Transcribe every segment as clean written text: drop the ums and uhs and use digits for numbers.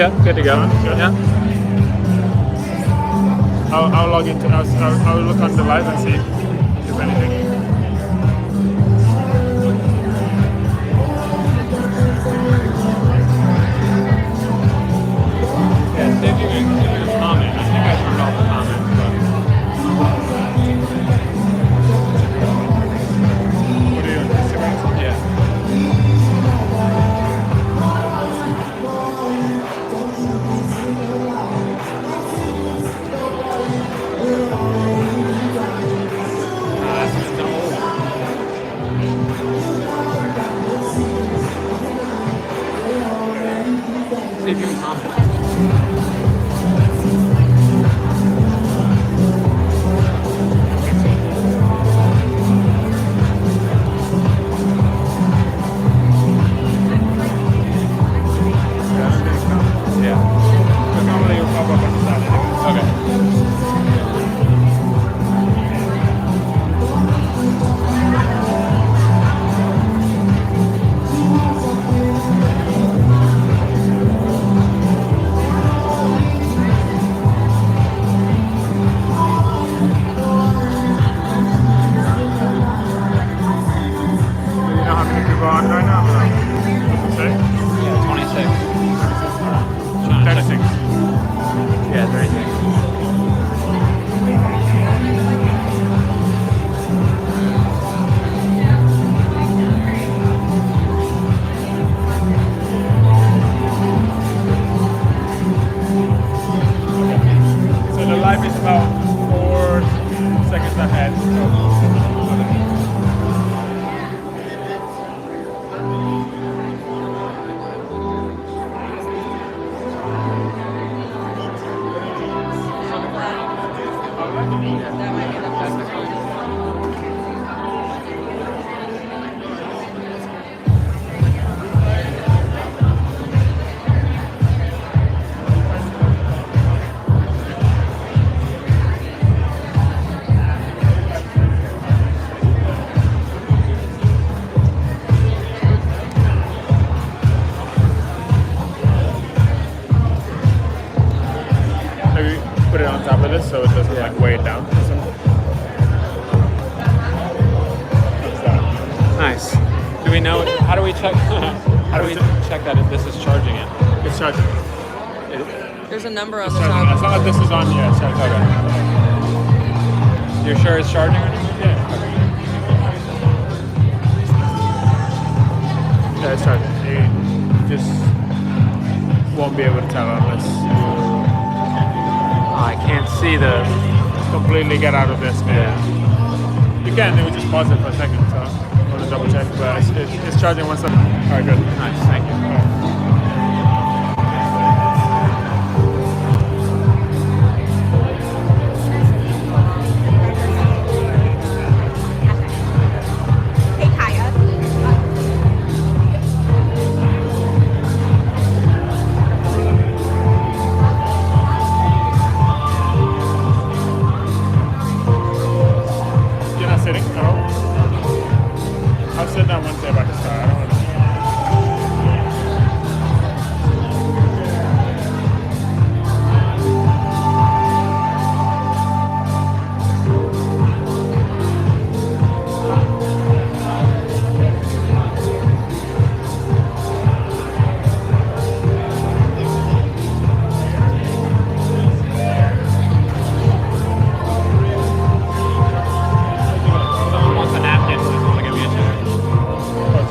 Yeah, good to go. Good. Yeah. I'll log into. I'll look on the live and see if there's anything. Yeah, see if you can comment. I think I turned off the comments, but What are you on Instagram? yeah. That's no. See if you can comment. Yeah. But normally it'll pop up on the side anyway. Okay. Do you know how many people are on right now? What's it say? Yeah, 26. 36. Yeah, 36. So the live is about 4 seconds ahead. Maybe put it on top of this so it doesn't like weigh it down or something. What's that? Nice. Do we know? How do we check? How do we check that if this is charging it? It's charging. There's a number on It's the charging. As top. long as this is on, yeah, it's charging. Okay. You're sure it's charging or not? Yeah. Yeah, it's charging. You just won't be able to tell unless Oh, I can't see the. completely get out of this. Yeah. You can, then we just pause it for a second, so I want to double check, but it's charging 1 second. Alright, good. Nice. Thank you. Hey, Kaya. You're not sitting at all? I'll sit down once they're about to start. I don't want to. Someone wants a napkin. Someone give me a chair. Oh,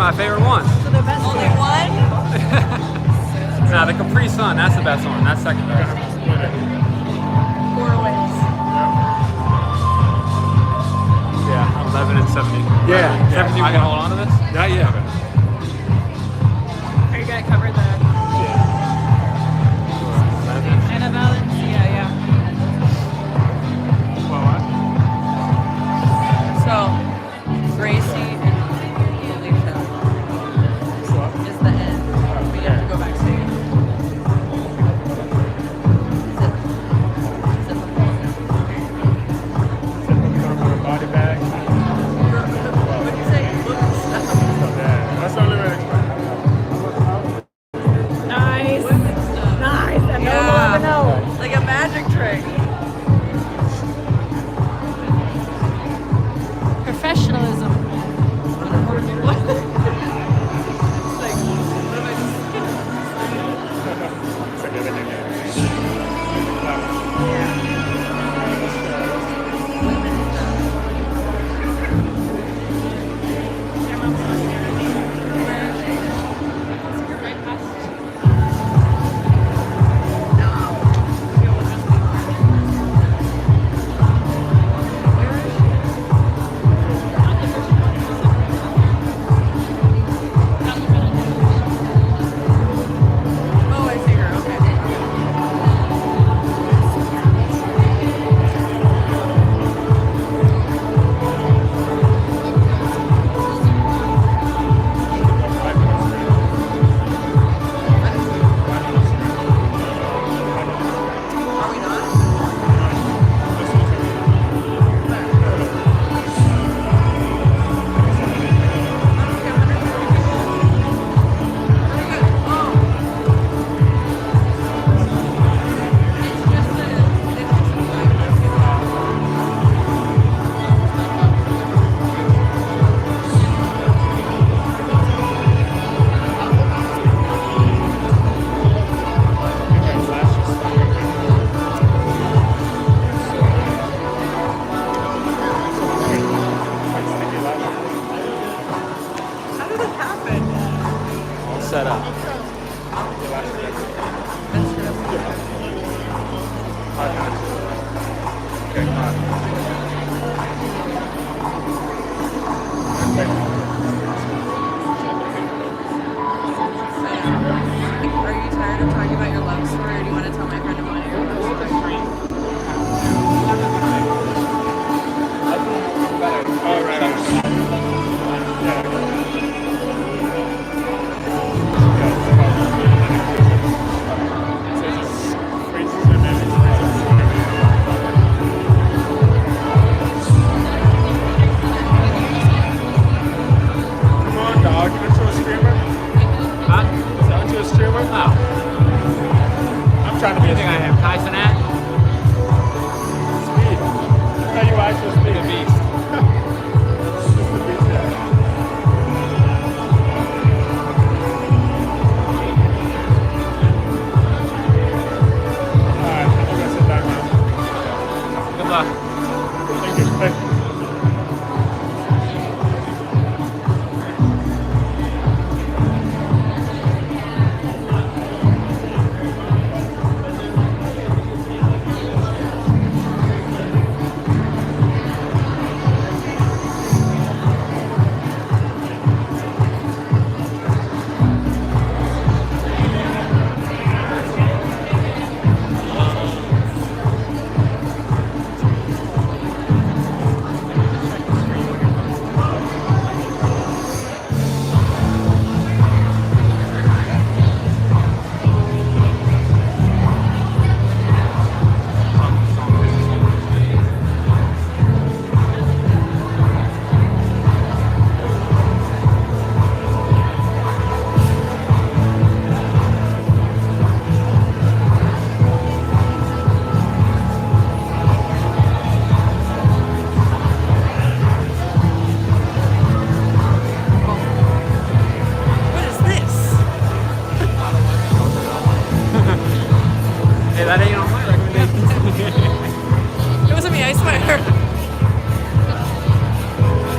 my favorite ones. So the best only one? Nah, the Capri Sun, that's the best one. That's second best. 4 wins. Yeah, 11 and 70. Yeah, 70. I can hold on to this? Not yet. Are you gonna cover the Anna Valencia? Yeah. So Gracie and Alicia is the end. We have to go backstage. Is it the Body bag. what did you say? Look and stuff. That's the only way to explain it. Nice. Nice. And Yeah. no one will ever know. Like a magic trick. Professionalism. What? It's like, what am I just It's like everything else. Oh, I see her. Okay. Are we not? How did it happen? All set up. That's true. Are you tired of talking about your love story, or do you want to tell my friend about your love story? All right. Come on, dog. Aren't you a streamer? Huh? Aren't you a streamer? Oh. I'm trying to be You a think I streamer. am Tyson at? Speed. I thought you were actually Be speed. the beast. Just the beast there. Alright, I'm gonna sit back now. Good luck. Thank you. Thank you. What is this? Hey, that ain't on my recommendation. It wasn't me, I swear.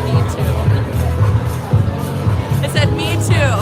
Me too. It said me too.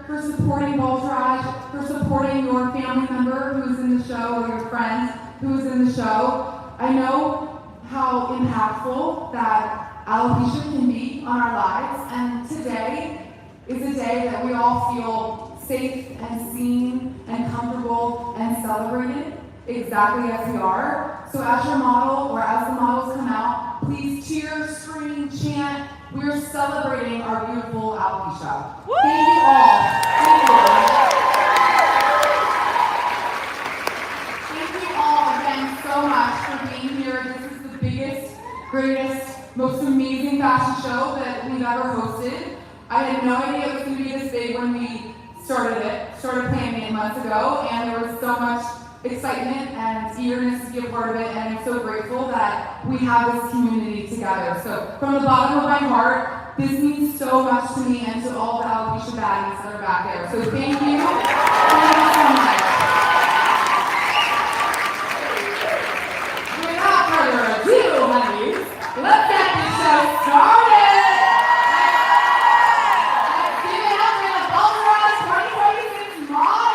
For supporting Baldtourage, for supporting your family member who's in the show or your friend who's in the show. I know how impactful that alopecia can be on our lives, and today is a day that we all feel safe and seen and comfortable and celebrated exactly as we are. So as your model or as the models come out, please cheer, scream, chant. We're celebrating our beautiful alopecia. Thank you all. Thank you. Thank you all again so much for being here. This is the biggest, greatest, most amazing fashion show that we've ever hosted. I had no idea it was going to be this big when we started planning it months ago, and there was so much excitement and eagerness to be a part of it, and I'm so grateful that we have this community together. So from the bottom of my heart, this means so much to me and to all the alopecia baddies that are back there. So thank you. Thank you so much. Without further ado, honeys, let's get this show started. Let's give it up for the Baldtourage 2026 model.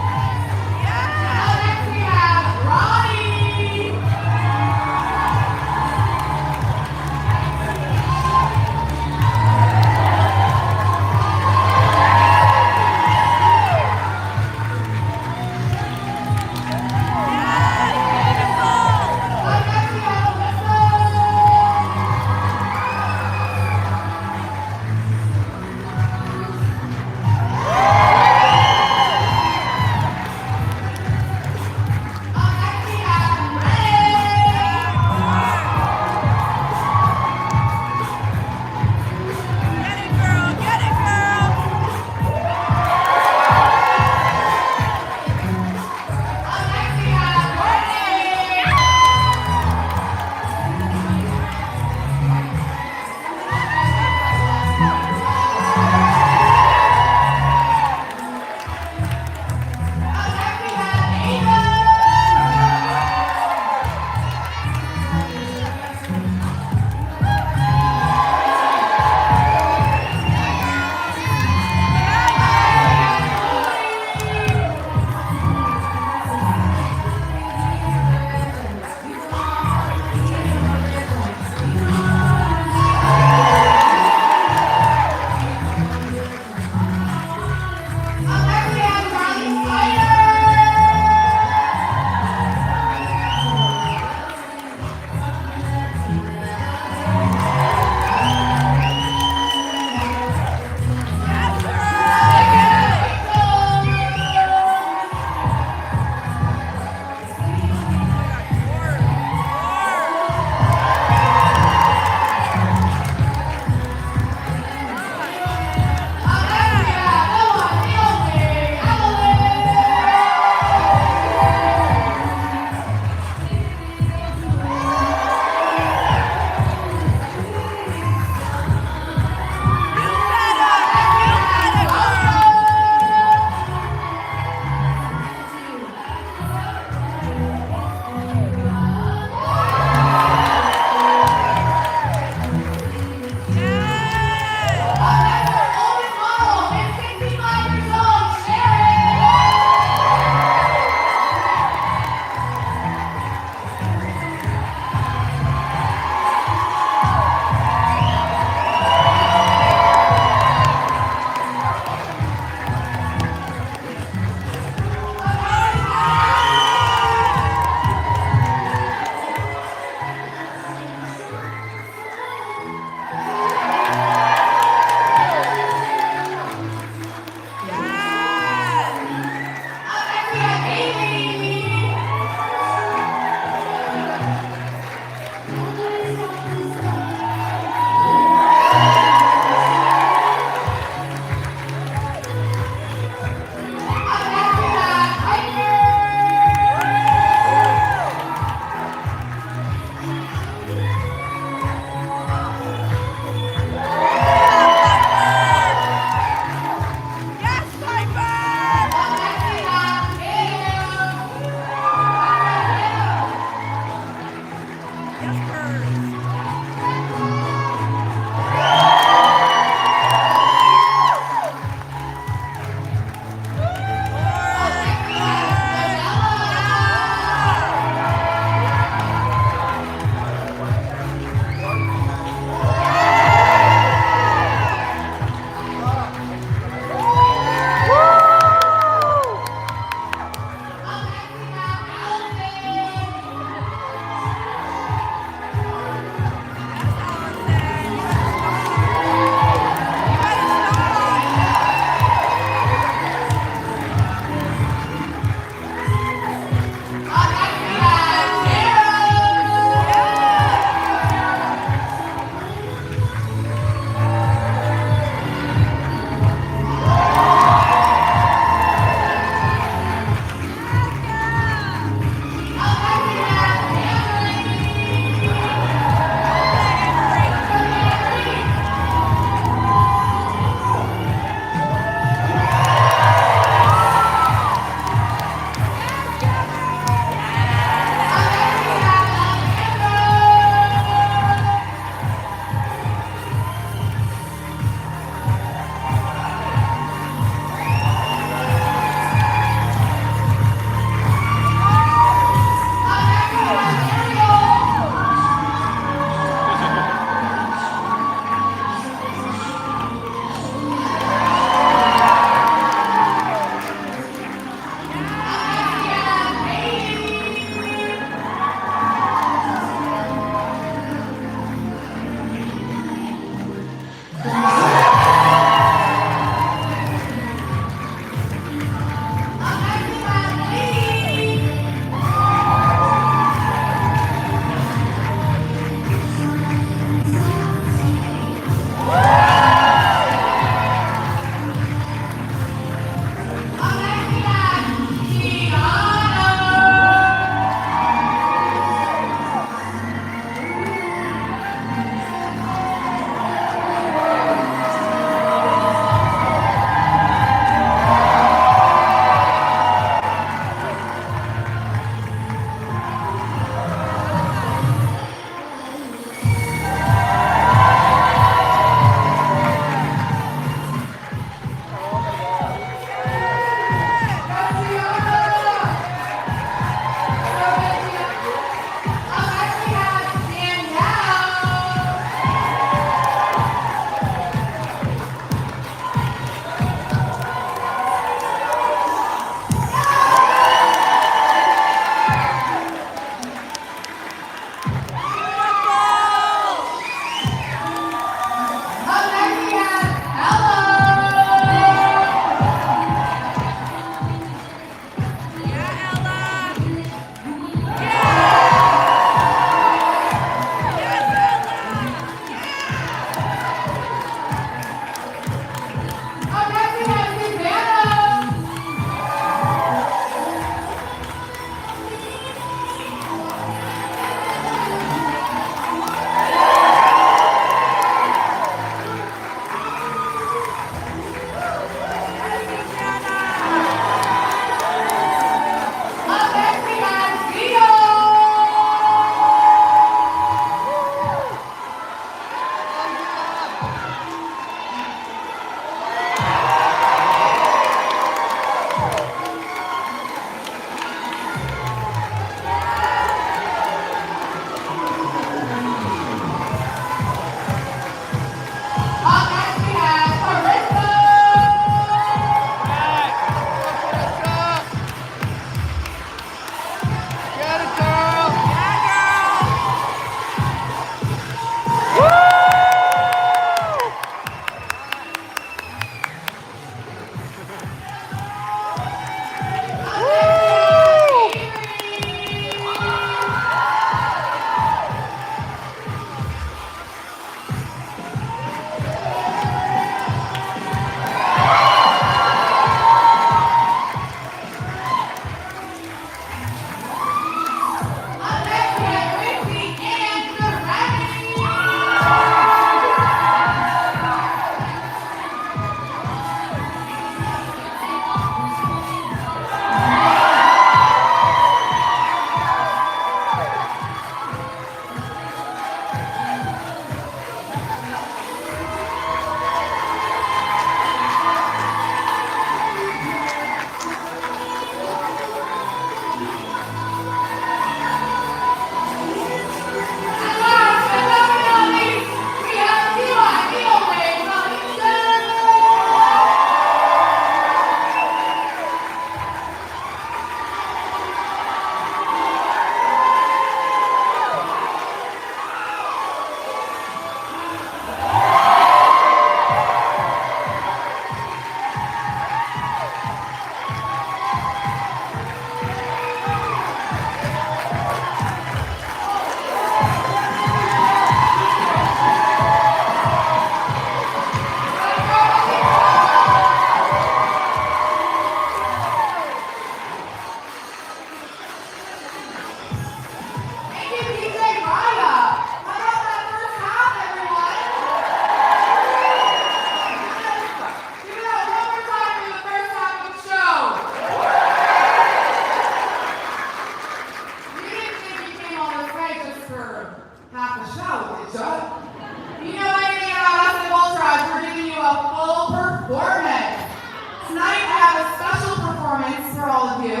Tonight I have a special performance for all of you.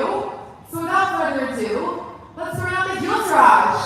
So without further ado, let's bring out the Baldtourage.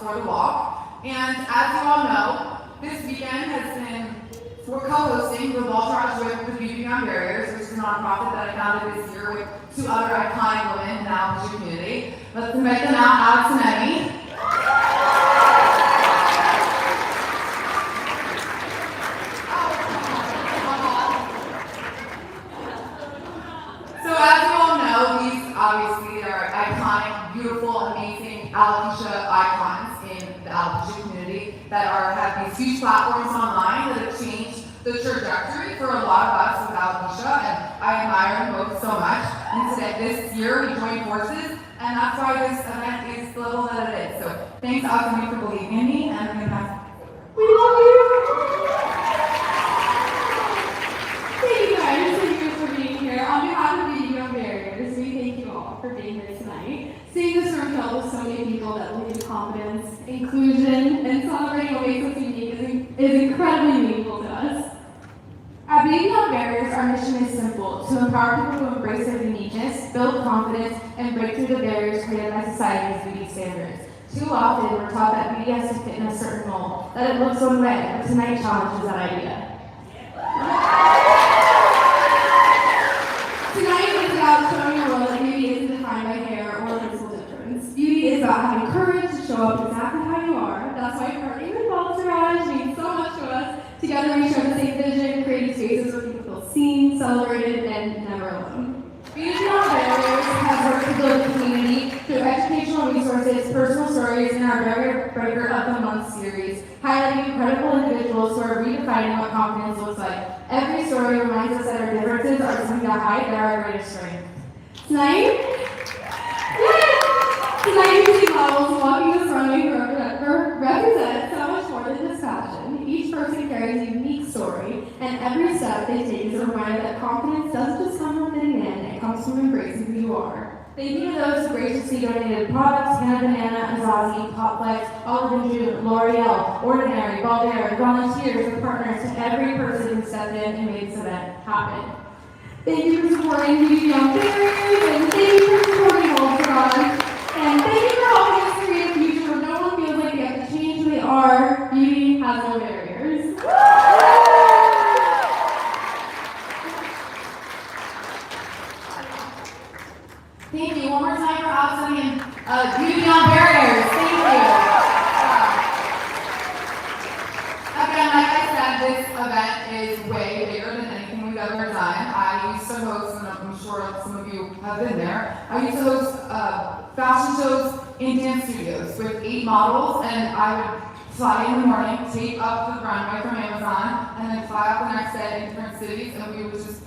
For the walk. And as you all know, this weekend has been for co-hosting the Baldtourage with the Beauty Beyond Barriers, which is a nonprofit that I founded this year with two other iconic women in the Baldtourage community. Let's invite them out, Alex and Emmy. So as you all know, these obviously are iconic, beautiful, amazing alopecia icons in the alopecia community that have these huge platforms online that have changed the trajectory for a lot of us with alopecia, and I admire them both so much. And today, this year, we joined forces, and that's why this event is the level that it is. So thanks, Alex, for believing in me, and I'm going to pass. We love you! Thank you guys for being here. On behalf of Beauty Beyond Barriers, we thank you all for being here tonight. Seeing this room filled with so many people that believe in confidence, inclusion, and celebrating what makes us unique is incredibly meaningful to us. At Beauty Beyond Barriers, our mission is simple: to empower people to embrace their uniqueness build confidence and break through the barriers created by society's beauty standards. Too often, we're taught that beauty has to fit in a certain mold, that it looks one way, but tonight challenges that idea. Tonight is about showing the world that beauty isn't defined by hair or physical difference. Beauty is about having courage to show up exactly how you are. That's why partnering with Baldtourage means so much to us. Together we share the same vision, creating spaces where people feel seen, celebrated, and never alone. Beauty Beyond Barriers has worked to build a community through educational resources, personal stories, and our Barrier Breaker of the Month series, highlighting incredible individuals who are redefining what confidence looks like. Every story reminds us that our differences are something to hide, they're our greatest strength. Tonight, beauty models walking this runway represent so much more than just fashion. Each person carries a unique story, and every step they take is a reminder that confidence doesn't just come from fitting in, it comes from embracing who you are. Thank you to those who graciously donated products: Hannah Banana, Azazi, Popflex, Olive & June, L'Oreal, Ordinary, Baldtourage, volunteers, and partners, to every person who stepped in and made this event happen. Thank you for supporting Beauty Beyond Barriers, and thank you for supporting Baldtourage, and thank you for helping us create a future where no one feels like they have to change who they are. Beauty has no barriers. Thank you. One more time for outstanding Beauty Beyond Barriers. Thank you. Again, like I said, this event is way bigger than anything we've ever done. I used to host, and I'm sure some of you have been there, I used to host fashion shows in dance studios with 8 models, and I would fly in the morning, take up the runway from Amazon, and then fly out the next day in different cities, and we would just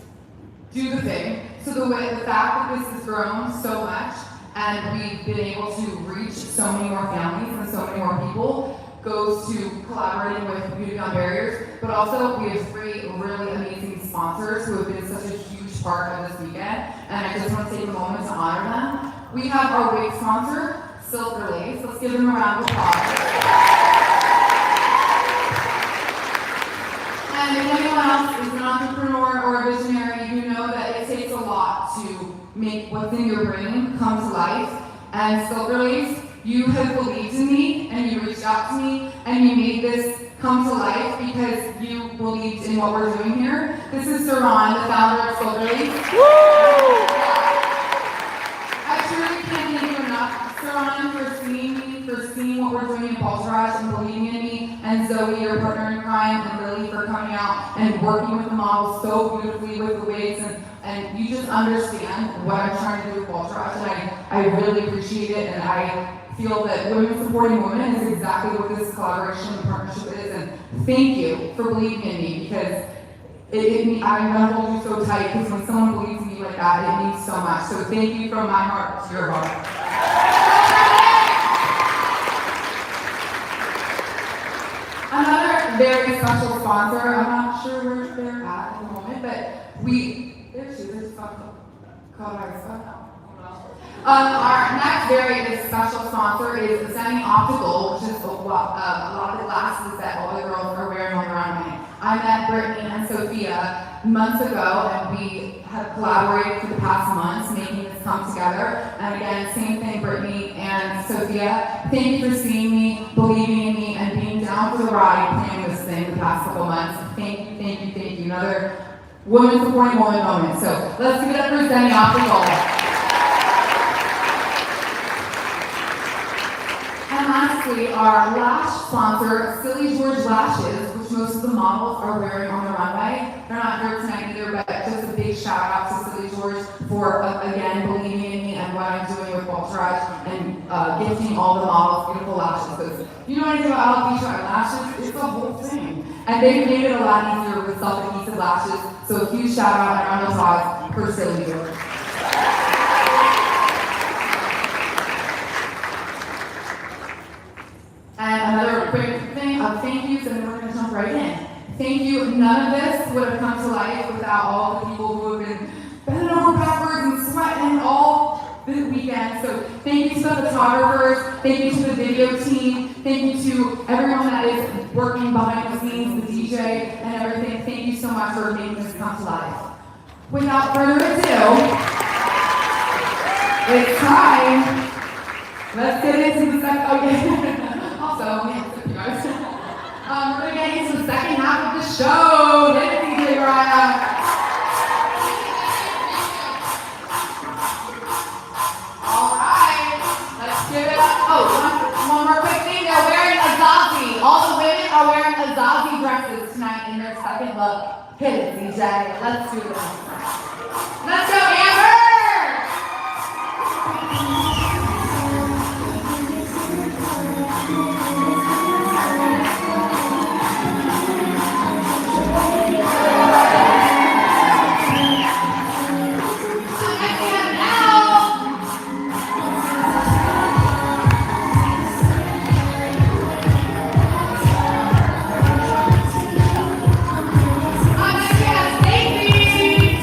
do the thing. So the fact that this has grown so much, and we've been able to reach so many more families and so many more people, goes to collaborating with Beauty Beyond Barriers, but also we have 3 really amazing sponsors who have been such a huge part of this weekend, and I just want to take a moment to honor them. We have our wig sponsor, Silver Lace. Let's give them a round of applause. And if anyone else is an entrepreneur or a visionary, you know that it takes a lot to make what's in your brain come to life. And Silver Lace, you have believed in me, and you reached out to me, and you made this come to life because you believed in what we're doing here. This is Saran, the founder of Silver Lace. I truly can't thank you enough, Saran, for seeing me, for seeing what we're doing in Baldtourage and believing in me, and Zoe, your partner in crime, and Lily for coming out and working with the models so beautifully with the wigs, and you just understand what I'm trying to do with Baldtourage, and I really appreciate it, and I feel that women supporting women is exactly what this collaboration and partnership is, and thank you for believing in me, because I'm gonna hold you so tight, because when someone believes in you like that, it means so much. So thank you from my heart to your heart. Another very special sponsor, I'm not sure where they're at the moment, but there's our next very special sponsor is Semi-Optical, which is a lot of the glasses that all the girls are wearing on the runway. I met Brittany and Sophia months ago, and we have collaborated for the past months, making this come together. And again, same thing, Brittany and Sophia. Thank you for seeing me, believing in me, and being down for the ride, planning this thing the past couple months. Thank you, thank you, thank you. Another woman supporting woman moment. So let's give it up for Semi-Optical. And lastly, our lash sponsor, Silly George Lashes, which most of the models are wearing on the runway. They're not here tonight either, but just a big shout out to Silly George for, again, believing in me and what I'm doing with Baldtourage and gifting all the models beautiful lashes. Because you know anything about alopecia lashes, it's a whole thing. And they've made it a lot easier with self-adhesive lashes. So a huge shout out and round of applause for Silly George. And another quick thing of thank yous, and we're going to jump right in. Thank you. None of this would have come to life without all the people who have been bending over backwards and sweating all this weekend. So thank you to the photographers. Thank you to the video team. Thank you to everyone that is working behind the scenes, the DJ and everything. Thank you so much for making this come to life. Without further ado, It's time. Let's get into the second. Oh, yeah. Also, yeah, you guys. We're gonna get into the second half of the show. Get it, DJ Mariah. All right, let's give it up. Oh, one more quick thing. They're wearing Azazi. All the women are wearing Azazi dresses tonight in their second look. Hit it, DJ. Let's do this. Let's go, Amber. Stacey!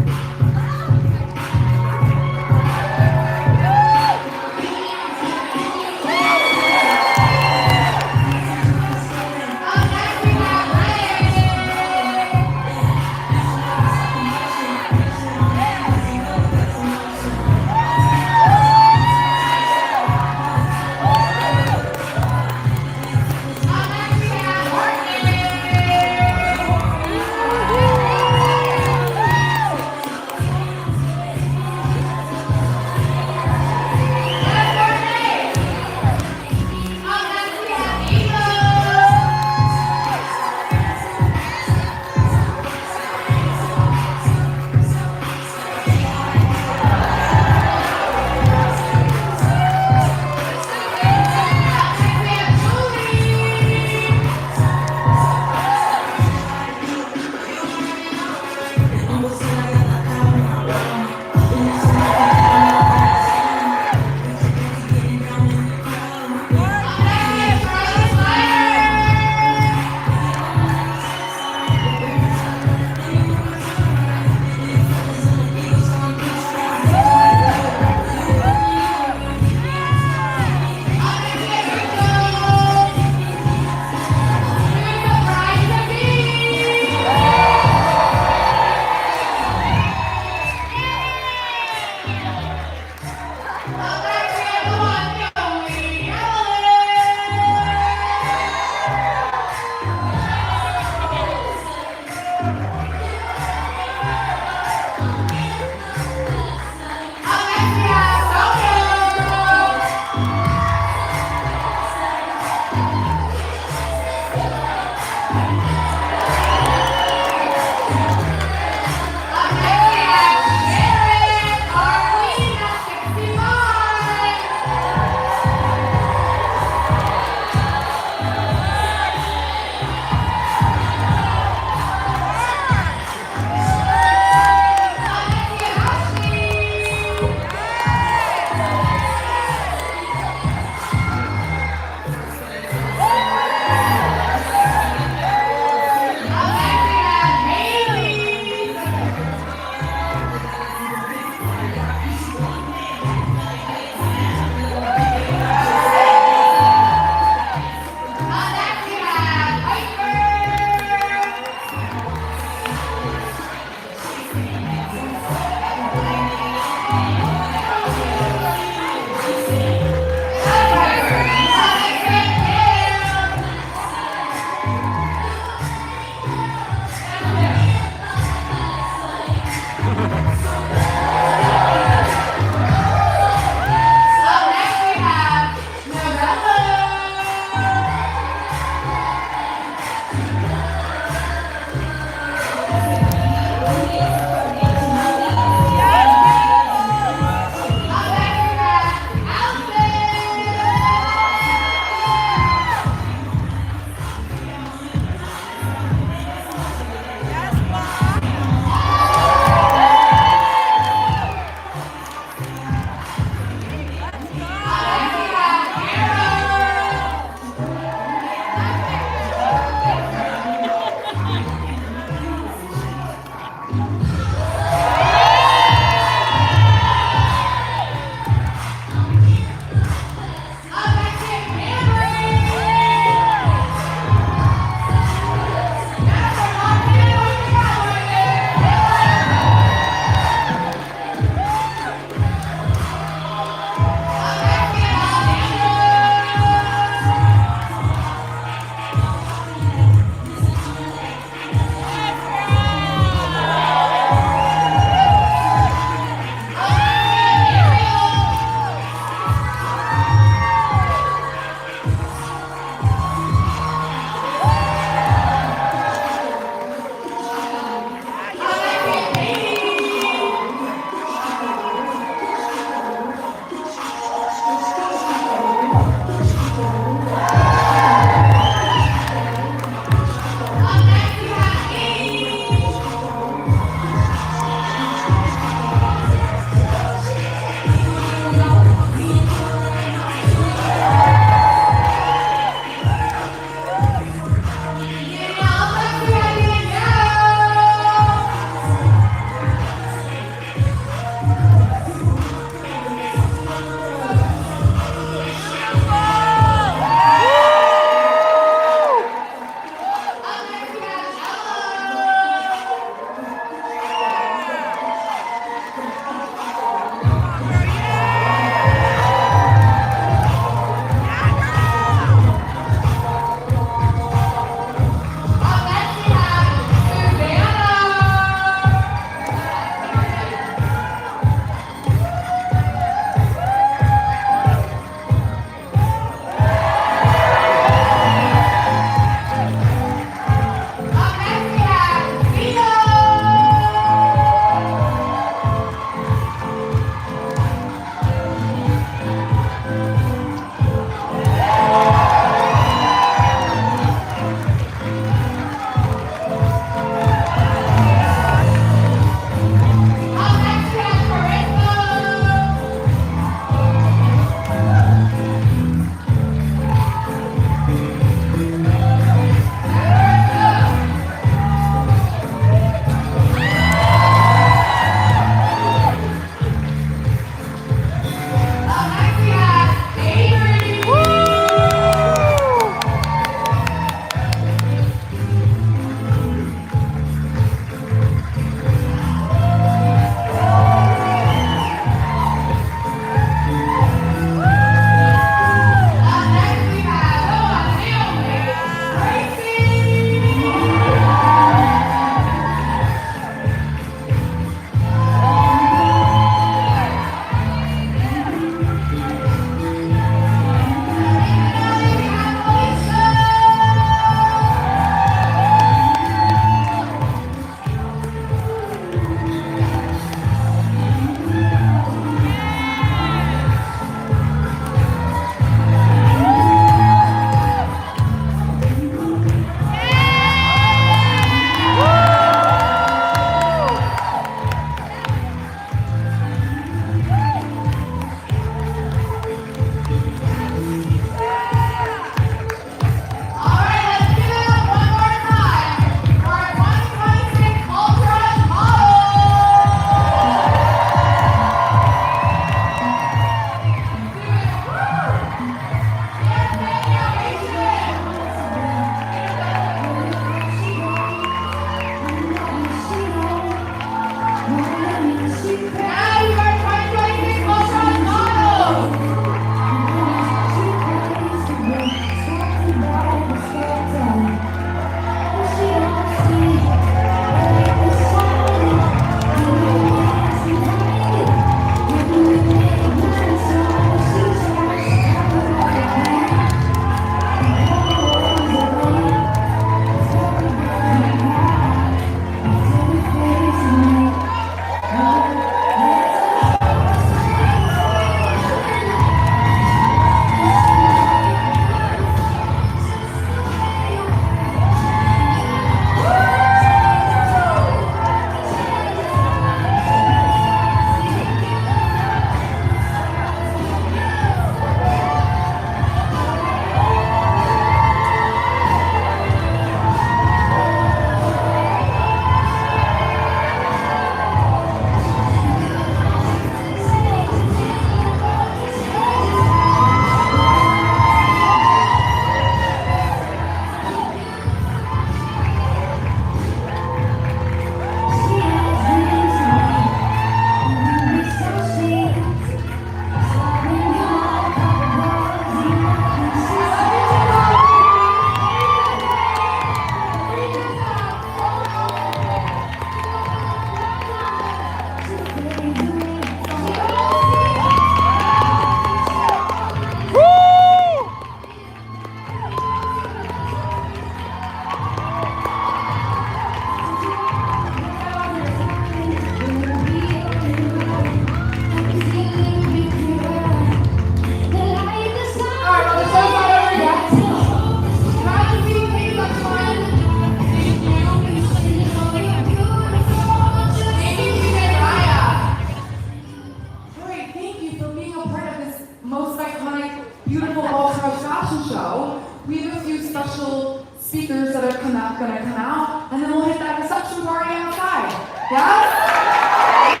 being a part of this most iconic, beautiful Baldtourage fashion show, we have a few special speakers that are gonna come out, and then we'll hit that reception party outside. Yes?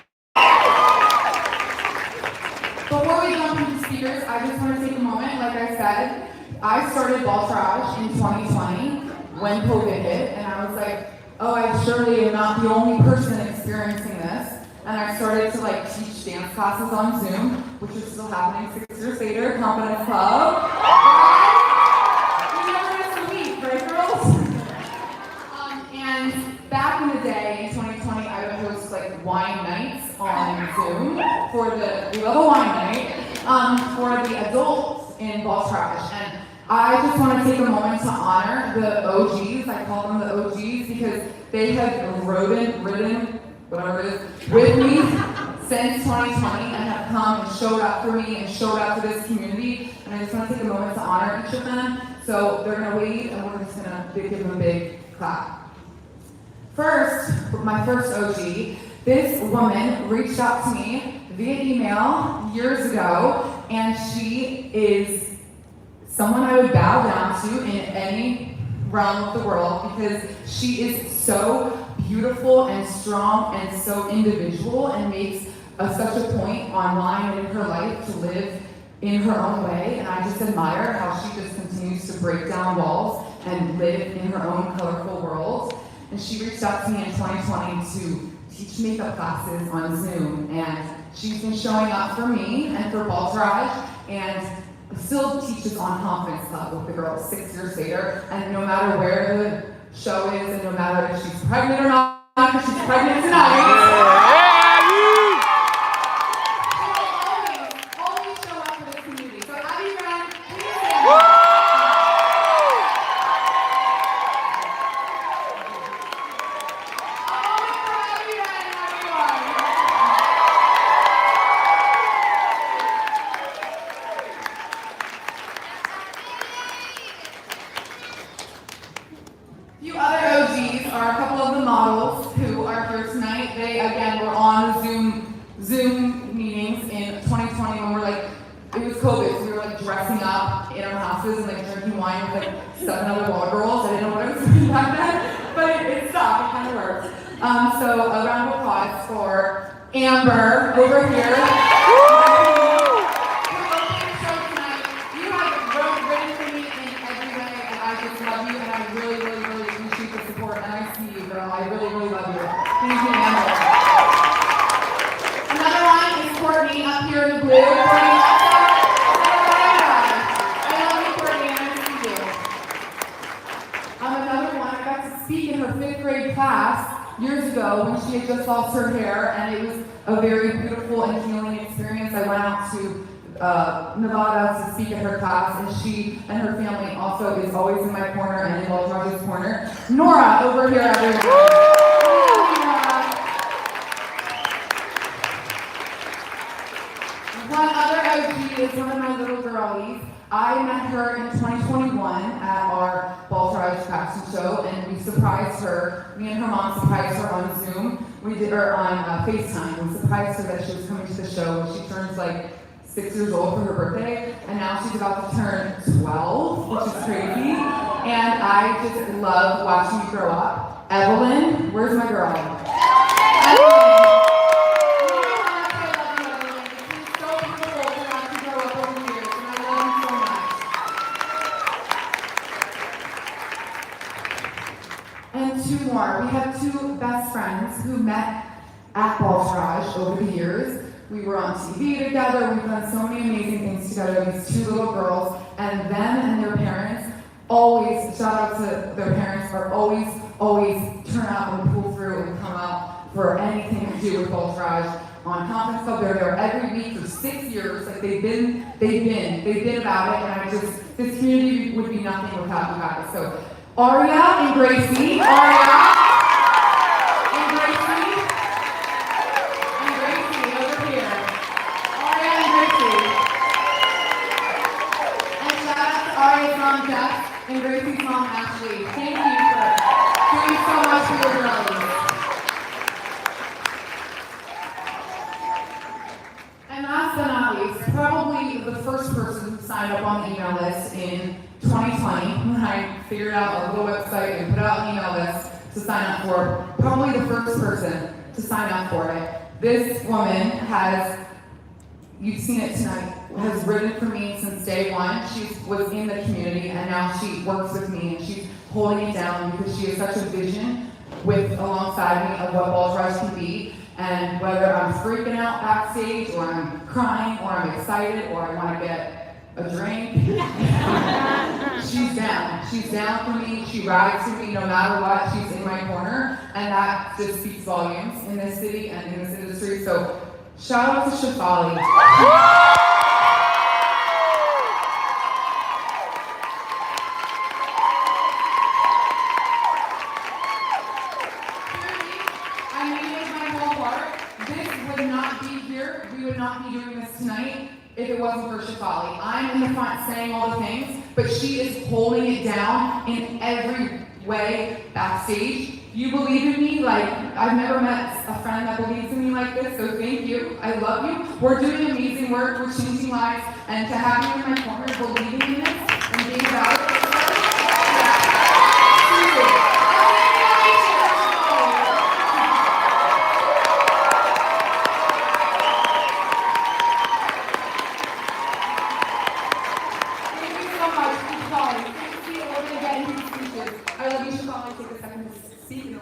Before we jump into speakers, I just want to take a moment. Like I said, I started Baldtourage in 2020 when COVID hit, and I was like, oh, I surely am not the only person experiencing this. And I started to like teach dance classes on Zoom, which is still happening 6 years later, Confidence Club. We never miss a week, right girls? And back in the day, in 2020, I would host like wine nights on Zoom we love a wine night, for the adults in Baldtourage. And I just want to take a moment to honor the OGs. I call them the OGs because they have ridden, whatever it is, with me since 2020 and have come and showed up for me and showed up for this community. And I just want to take a moment to honor each of them. So they're going to wait and we're just going to give them a big clap. First, my first OG, this woman reached out to me via email years ago, and she is someone I would bow down to in any realm of the world because she is so beautiful and strong and so individual and makes such a point online and in her life to live in her own way. And I just admire how she just continues to break down walls and live in her own colorful world. And she reached out to me in 2020 to teach makeup classes on Zoom. And she's been showing up for me and for Baldtourage and still teaches on Confidence Club with the girls 6 years later. And no matter where the show is and no matter if she's pregnant or not, because she's pregnant tonight. Always show up for this community. So Abby Brand, please stand up. Few other OGs are a couple of the models who are here tonight. They, again, were on Zoom meetings in 2020 when it was COVID, so we were dressing up in our houses and drinking wine with 7 other wall girls. I didn't know what I was doing back then, but it stuck, it kind of worked. So a round of applause for Amber over here. I really, really love you. Thank you, Amber. Another one is Courtney up here in the blue. Courtney, I love you, Courtney. Nice to see you. Another one, I got to speak in her 5th grade class years ago when she had just lost her hair, and it was a very beautiful and healing experience. I went out to Nevada to speak at her class, and she and her family also is always in my corner and in Baldtourage's corner. Nora, over here, everyone. One other OG is one of my little girlies. I met her in 2021 at our Baldtourage fashion show, and we surprised her. Me and her mom surprised her on Zoom. We did her on FaceTime. We surprised her that she was coming to the show. She turns 6 years old for her birthday, and now she's about to turn 12, which is crazy. And I just love watching you grow up. Evelyn, where's my girl? Evelyn. It's so beautiful to watch you grow up over the years, and I love you so much. And 2 more. We have 2 best friends who met at Baldtourage over the years. We were on TV together, we've done so many amazing things together, these 2 little girls, and them and their parents always, shout out to their parents, are always turn out and pull through and come out for anything to do with Baldtourage. On Confidence Club, they're there every week for 6 years, they've been about it, and this community would be nothing without you guys. So, Aria and Gracie, and Gracie's mom, Ashley. Thank you for doing so much for your girlies. And last but not nice, probably the first person who signed up on the email list in 2020 when I figured out a little website and put out an email list to sign up for. Probably the first person to sign up for it. This woman has, you've seen it tonight, has written for me since day one. She was in the community and now she works with me and she's holding it down because she has such a vision alongside me of what Baldtourage can be. And whether I'm freaking out backstage or I'm crying or I'm excited or I want to get a drink, she's down. She's down for me. She rides for me no matter what. She's in my corner. And that just speaks volumes in this city and in this industry. So shout out to Shefali. We would not be doing this tonight if it wasn't for Shefali. I'm in the front saying all the things, but she is holding it down in every way backstage. You believe in me, like I've never met a friend that believes in me like this, so thank you. I love you. We're doing amazing work, we're changing lives, and to have you in my corner believing in this and being about it. I love you, Shefali. Take a second to speak.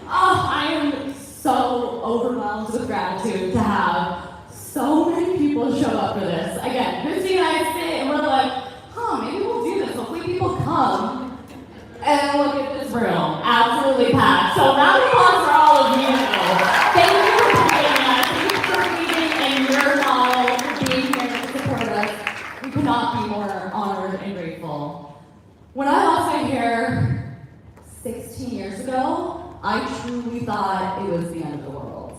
I am so overwhelmed with gratitude to have so many people show up for this. Again, Christy and I sit and we're like, maybe we'll do this. Hopefully people come. And look at this room, absolutely packed. So round of applause for all of you. Thank you for being us. Thank you for believing in your model, for being here to support us. We could not be more honored and grateful. When I lost my hair 16 years ago, I truly thought it was the end of the world.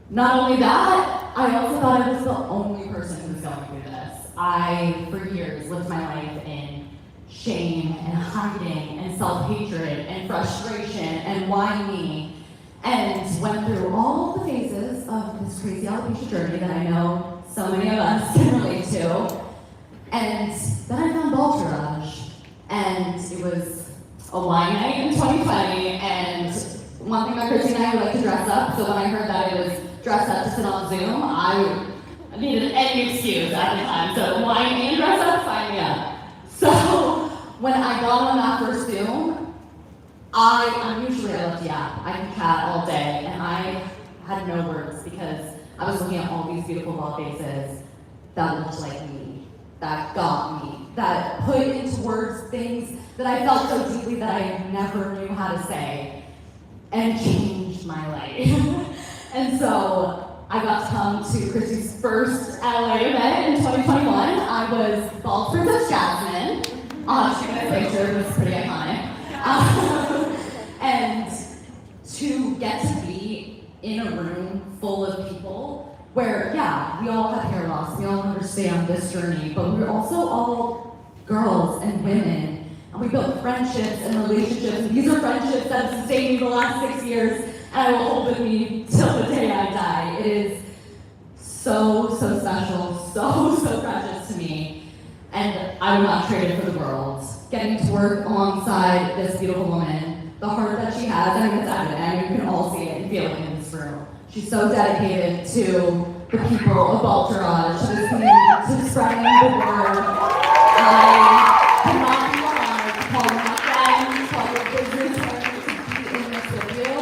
Not only that, I also thought I was the only person who was going through this. I, for years, lived my life in shame and hiding and self-hatred and frustration and why me, and went through all the phases of this crazy alopecia journey that I know so many of us can relate to. And then I found Baldtourage, and it was a wine night in 2020, and one thing about Christy and I, we like to dress up, so when I heard that it was dress up to sit on Zoom, I needed any excuse at the time, so wine and dress up, sign me up. So when I got on that first Zoom, I love to yap, I can chat all day, and I had no words because I was looking at all these beautiful bald faces that looked like me, that got me, that put into words things that I felt so deeply that I never knew how to say, and changed my life. And so I got to come to Christy's first LA event in 2021. I was Bald Princess Jasmine. She got a picture, it was pretty iconic. And to get to be in a room full of people where, yeah, we all have hair loss, we all understand this journey, but we're also all girls and women, and we built friendships and relationships, and these are friendships that have sustained me the last 6 years, and I will hold with me till the day I die. It is so special, so precious to me, and I would not trade it for the world. Getting to work alongside this beautiful woman, the heart that she has, I mean, it's evident, I mean, you can all see it and feel it in this room. She's so dedicated to the people of Baldtourage, to this community, to spreading the word. I cannot be more honored to call my friends, call your business partners to be in this with you.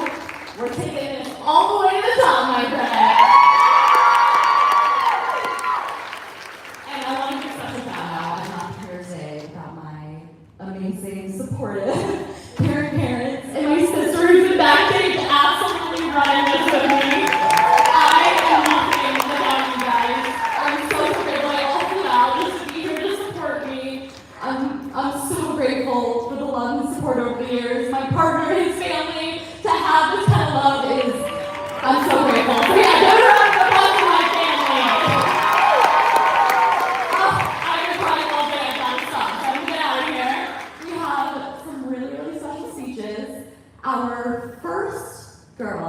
We're taking this all the way to the top, my friend. And I want to give such a shout out. I'm not here today without my amazing, supportive parents and my sister who's in backstage absolutely running this with me. I am nothing without you guys. I'm so grateful. I also allow just to be here to support me. I'm so grateful for the love and support over the years. My partner, his family, to have this kind of love is, I'm so grateful. So yeah,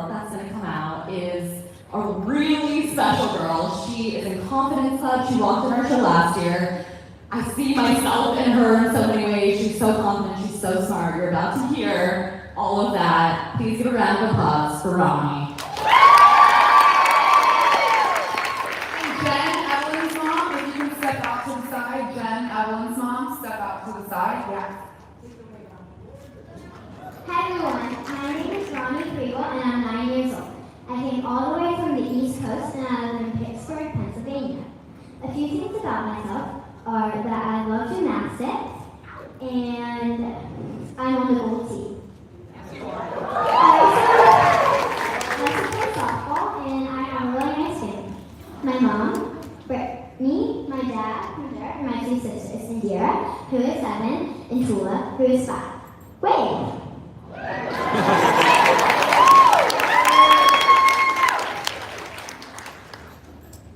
girl that's gonna come out is a really special girl. She is in Confidence Hub. She walked in our show last year. I see myself in her in so many ways. She's so confident, she's so smart. You're about to hear all of that. Please give a round of applause for Ronnie. And Jen, Evelyn's mom, if you can step out to the side. Jen, Evelyn's mom, step out to the side. Yeah. Hi everyone, my name is Ronnie Kriegel and I'm 9 years old. I came all the way from the East Coast and I live in Pittsburgh, Pennsylvania. A few things about myself are that I love gymnastics and I'm on the gold team. I also play softball and I have a really nice family. My mom, Brittany, my dad, and my two sisters, Indira, who is 7, and Tula, who is 5. Wait!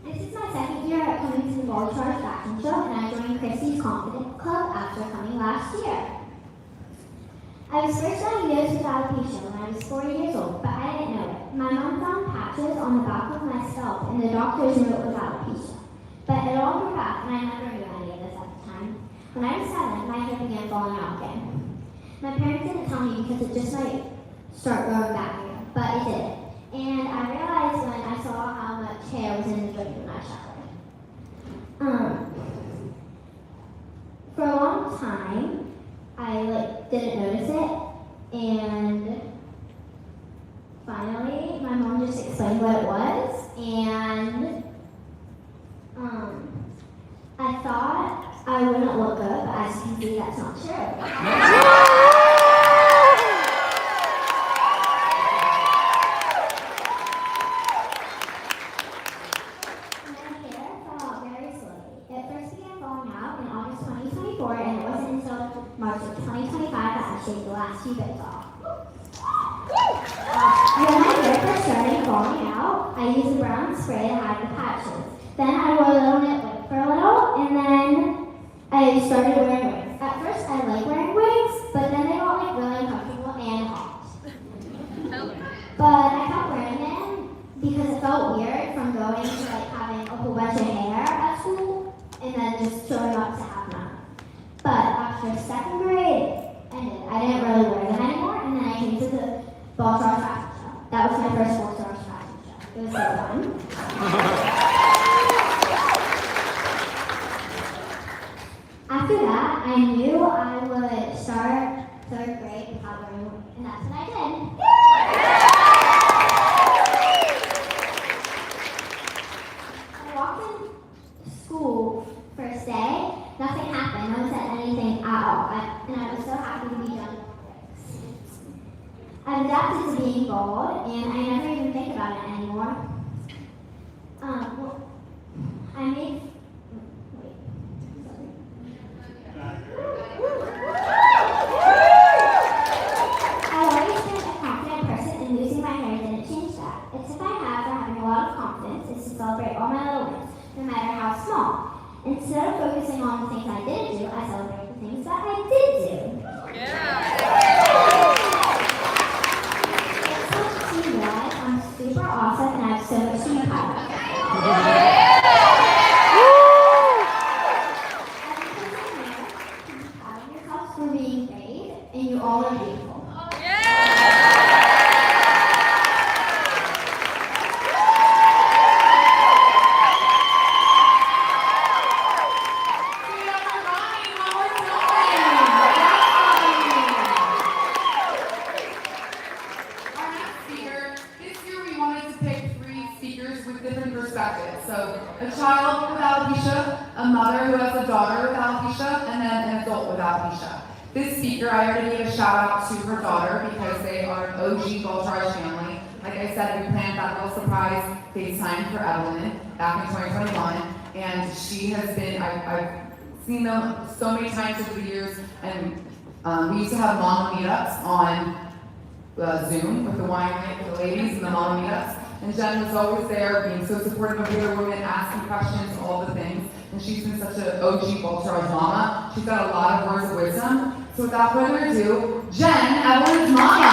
This is my second year at coming to the Baldtourage fashion show, and I joined Christy's Confidence Club after coming last year. I was first diagnosed with alopecia when I was 4 years old, but I didn't know it. My mom found patches on the back of my scalp, and the doctors knew it was alopecia. But it all grew back, and I never knew any of this at the time. When I was 7, my hair began falling out again. My parents didn't tell me because it just might start growing back again, but it did. And I realized when I saw how much hair was in the drink when I showered. For a long time, I didn't notice it, and finally, my mom just explained what it was, and I thought I wouldn't look good, but as you can see, that's not true. March of 2025 that I shaved the last few bits off. When my hair first started falling out, I used a brown spray to hide the patches. Then I wore a little knit wig for a little, and then I started wearing wigs. At first I liked wearing wigs, but then they got really uncomfortable and hot. But I kept wearing them because it felt weird from going to having a whole bunch of hair at school, and then just showing up to have none. But after 2nd grade ended, I didn't really wear them anymore, and then I came to the Baldtourage fashion show. That was my first Baldtourage fashion show. It was so fun. After that, I knew I would start 3rd grade without wearing a wig, and that's what I did. I walked in school first day. Nothing happened. No one said anything at all. And I was so happy to be done with this. I've adapted to being bald, and I never even think about it anymore. I made. Wait. I've always been a confident person, and losing my hair didn't change that. A tip I have for having a lot of confidence is to celebrate all my little wins, no matter how small. Instead of focusing on the things I didn't do, I celebrate the things that I did do. It's like, see what? I'm super awesome and I have so much to be proud of. Keep proud of yourself for being brave, and you all are beautiful. So a child with alopecia, a mother who has a daughter with alopecia, and then an adult with alopecia. This speaker, I already gave a shout out to her daughter because they are an OG Baldtourage family. Like I said, we planned that little surprise FaceTime for Evelyn back in 2021, and she has been, I've seen them so many times over the years, and we used to have mama meetups on Zoom with the wine with the ladies and the mama meetups. And Jen was always there, being so supportive of the other women, asking questions, all the things. And she's been such an OG Baldtourage mama. She's got a lot of words of wisdom. So without further ado, Jen, Evelyn's mama.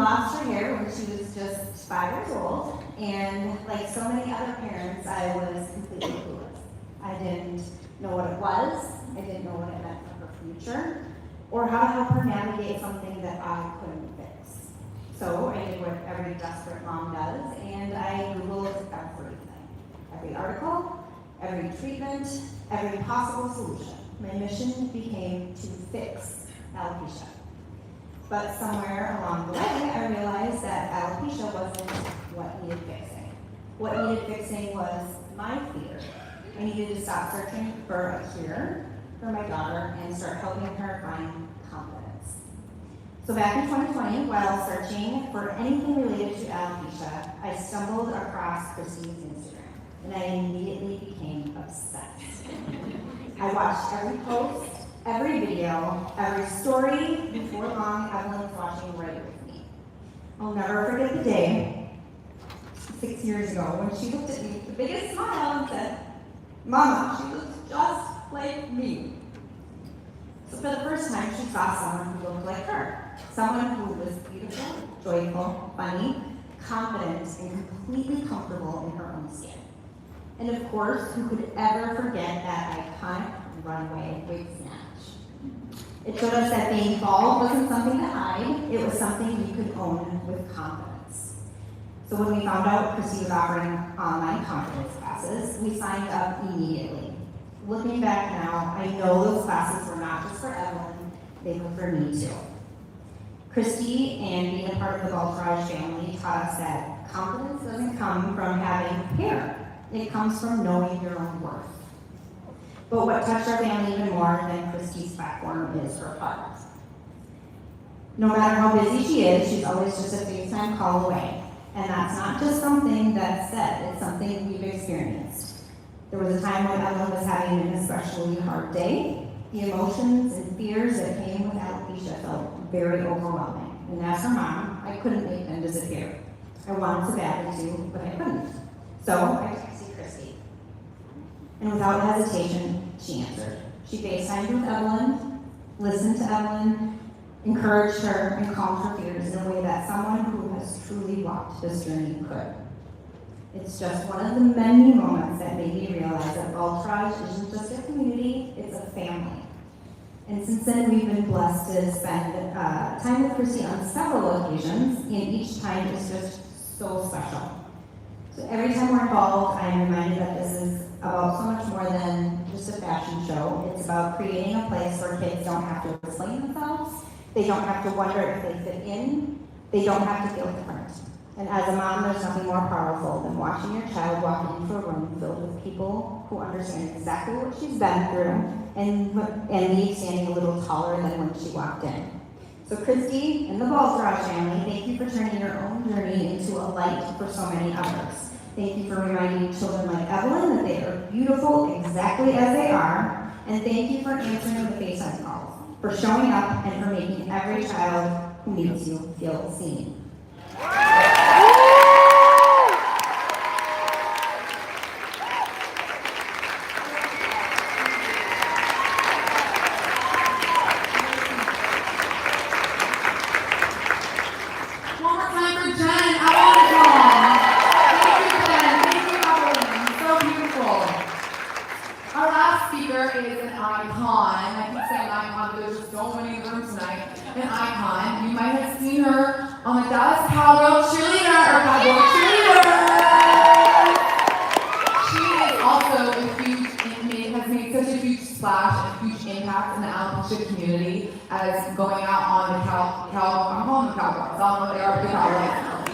lost her hair when she was just 5 years old, and like so many other parents, I was completely clueless. I didn't know what it was, I didn't know what it meant for her future, or how to help her navigate something that I couldn't fix. So I did what every desperate mom does, and I Googled everything. Every article, every treatment, every possible solution. My mission became to fix alopecia. But somewhere along the way, I realized that alopecia wasn't what needed fixing. What needed fixing was my fear. I needed to stop searching for a cure for my daughter and start helping her find confidence. So back in 2020, while searching for anything related to alopecia, I stumbled across Christy's Instagram, and I immediately became obsessed. I watched every post, every video, every story. Before long, Evelyn was watching right with me. I'll never forget the day, 6 years ago, when she looked at me with the biggest smile and said, "Mama, she looks just like me." So for the first time, she saw someone who looked like her. Someone who was beautiful, joyful, funny, confident, and completely comfortable in her own skin. And of course, who could ever forget that iconic runway wig snatch? It showed us that being bald wasn't something to hide, it was something you could own with confidence. So when we found out Christy was offering online confidence classes, we signed up immediately. Looking back now, I know those classes were not just for Evelyn, they were for me too. Christy and being a part of the Baldtourage family taught us that confidence doesn't come from having hair. It comes from knowing your own worth. But what touched our family even more than Christy's platform is her heart. No matter how busy she is, she's always just a FaceTime call away. And that's not just something that's said, it's something we've experienced. There was a time when Evelyn was having an especially hard day. The emotions and fears that came with alopecia felt very overwhelming. And as her mom, I couldn't make them disappear. I wanted so badly to, but I couldn't. So I texted Christy. And without hesitation, she answered. She FaceTimed with Evelyn, listened to Evelyn, encouraged her, and calmed her fears in a way that someone who has truly walked this journey could. It's just one of the many moments that made me realize that Baldtourage isn't just a community, it's a family. And since then, we've been blessed to spend time with Christy on several occasions, and each time is just so special. So every time we're involved, I'm reminded that this is about so much more than just a fashion show. It's about creating a place where kids don't have to explain themselves, they don't have to wonder if they fit in, they don't have to feel different. And as a mom, there's nothing more powerful than watching your child walk into a room filled with people who understand exactly what she's been through and leave standing a little taller than when she walked in. So Christy and the Baldtourage family, thank you for turning your own journey into a light for so many others. Thank you for reminding children like Evelyn that they are beautiful exactly as they are. And thank you for answering the FaceTime calls, for showing up, and for making every child who needs you feel seen.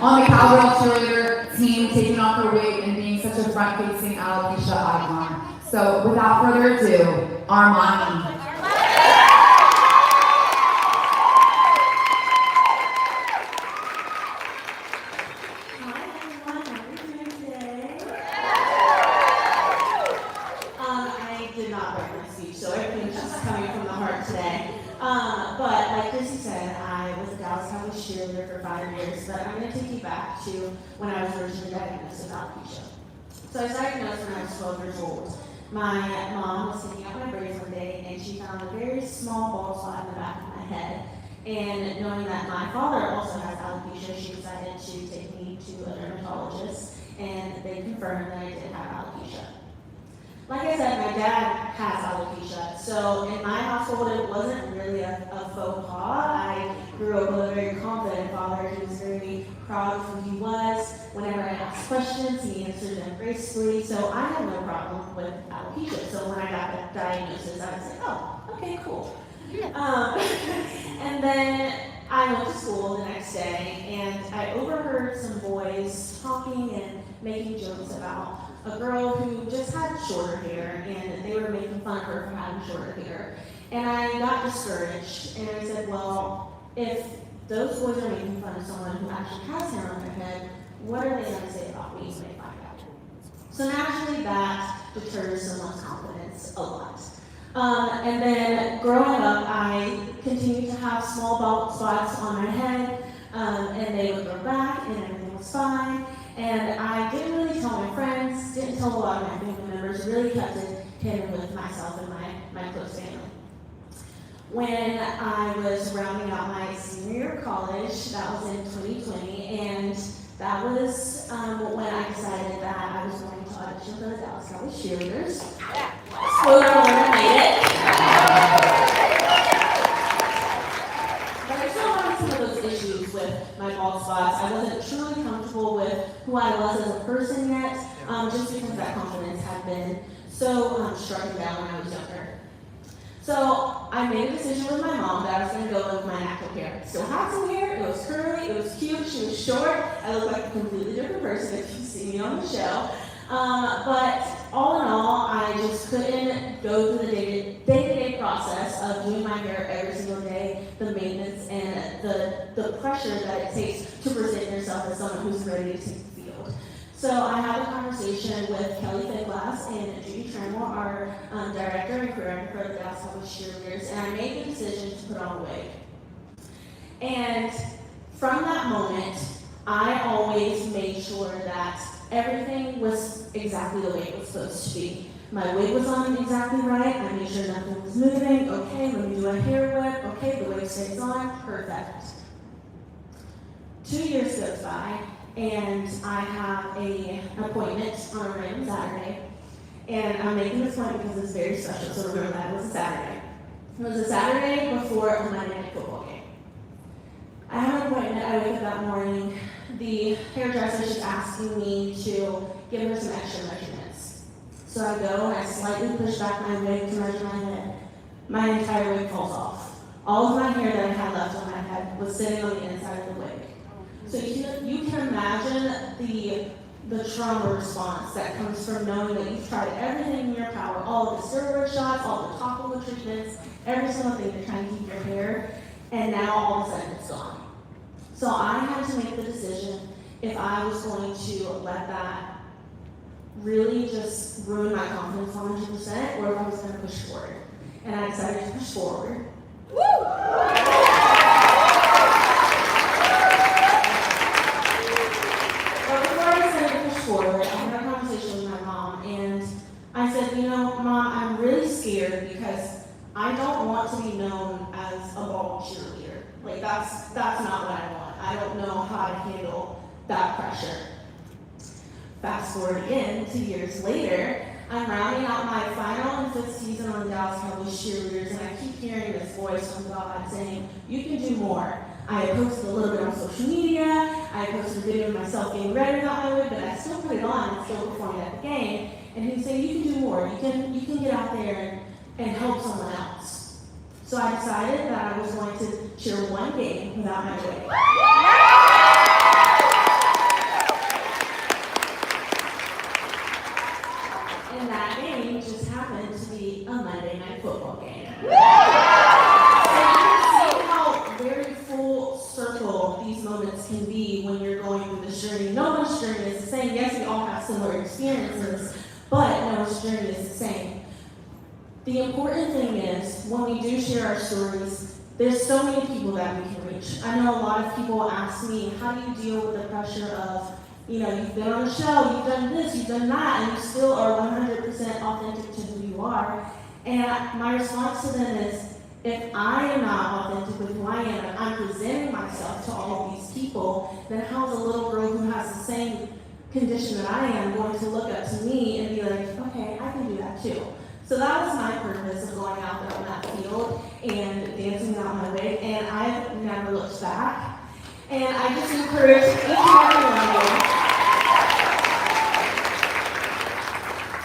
On the cowgirl cheerleader team, taking off her wig and being such a front-facing alopecia icon. So without further ado, Armani. Hi everyone, how are you doing today? I did not write my speech, so everything's just coming from the heart today. But like Chrissy said, I was a Dallas Cowboys cheerleader for 5 years, but I'm going to take you back to when I was originally diagnosed with alopecia. So I was diagnosed when I was 12 years old. My mom was taking out my braids one day, and she found a very small bald spot in the back of my head. And knowing that my father also has alopecia, she decided to take me to a dermatologist, and they confirmed that I did have alopecia. Like I said, my dad has alopecia, so in my household it wasn't really a faux pas. I grew up with a very confident father. He was very proud of who he was. Whenever I asked questions, he answered them gracefully, so I had no problem with alopecia. So when I got that diagnosis, I was like, oh, okay, cool. And then I went to school the next day, and I overheard some boys talking and making jokes about a girl who just had shorter hair, and they were making fun of her for having shorter hair. And I got discouraged, and I said, well, if those boys are making fun of someone who actually has hair on their head, what are they going to say about me when they find out? So naturally, that deters someone's confidence a lot. And then growing up, I continued to have small bald spots on my head, and they would grow back, and everything was fine. And I didn't really tell my friends, didn't tell a lot of my family members, really kept it hidden with myself and my close family. When I was rounding out my senior year of college, that was in 2020, and that was when I decided that I was going to audition for the Dallas Cowboys cheerleaders. Spoiler alert, I made it. But I still had some of those issues with my bald spots. I wasn't truly comfortable with who I was as a person yet, just because that confidence had been so struck down when I was younger. So I made a decision with my mom that I was going to go with my natural hair. Still had some hair, it was curly, it was cute, she was short, I looked like a completely different person if you see me on the show. But all in all, I just couldn't go through the day-to-day process of doing my hair every single day, the maintenance and the pressure that it takes to present yourself as someone who's ready to take the field. So I had a conversation with Kelly Fitglass and Judy Trammell, our director and choreographer of the Dallas Cowboys cheerleaders, and I made the decision to put on a wig. And from that moment, I always made sure that everything was exactly the way it was supposed to be. My wig was on exactly right, I made sure nothing was moving, okay, let me do a hair whip, okay, the wig stays on, perfect. 2 years goes by, and I have an appointment on a random Saturday, and I'm making this point because it's very special, so remember that it was a Saturday. It was a Saturday before a Monday Night Football game. I have an appointment, I wake up that morning, the hairdresser is asking me to give her some extra measurements. So I go and I slightly push back my wig to measure my head. My entire wig falls off. All of my hair that I had left on my head was sitting on the inside of the wig. So you can imagine the trauma response that comes from knowing that you've tried everything in your power, all of the steroid shots, all the topical treatments, every single thing to try and keep your hair, and now all of a sudden it's gone. So I had to make the decision if I was going to let that really just ruin my confidence 100%, or if I was going to push forward. And I decided to push forward. But before I decided to push forward, I had a conversation with my mom, and I said, you know, Mom, I'm really scared because I don't want to be known as a bald cheerleader. Like, that's not what I want. I don't know how to handle that pressure. Fast forward again, 2 years later, I'm rounding out my final and 5th season on the Dallas Cowboys cheerleaders, and I keep hearing this voice from God saying, you can do more. I posted a little bit on social media, I posted a video of myself getting ready without my wig, but I still put it on and still performing at the game. And he was saying, you can do more. You can get out there and help someone else. So I decided that I was going to cheer one game without my wig. And that game just happened to be a Monday Night Football game. So you can see how very full circle these moments can be when you're going through this journey. No one's journey is the same. Yes, we all have similar experiences, but no one's journey is the same. The important thing is, when we do share our stories, there's so many people that we can reach. I know a lot of people ask me, how do you deal with the pressure of, you know, you've been on the show, you've done this, you've done that, and you still are 100% authentic to who you are. And my response to them is, If I am not authentic with who I am and I'm presenting myself to all of these people, then how's a little girl who has the same condition that I am going to look up to me and be like, okay, I can do that too. So that was my purpose of going out there on that field and dancing out my wig, and I've never looked back. And I just encourage each and every one of you.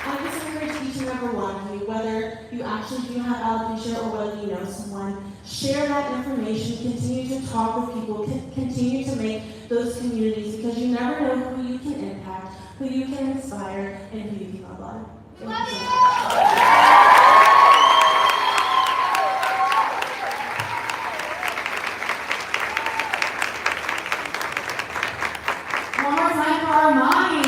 I just encourage each and every one of you, whether you actually do have alopecia or whether you know someone, share that information, continue to talk with people, continue to make those communities, because you never know who you can impact, who you can inspire, and who you can love on. Thank you so much. One more time for Armani.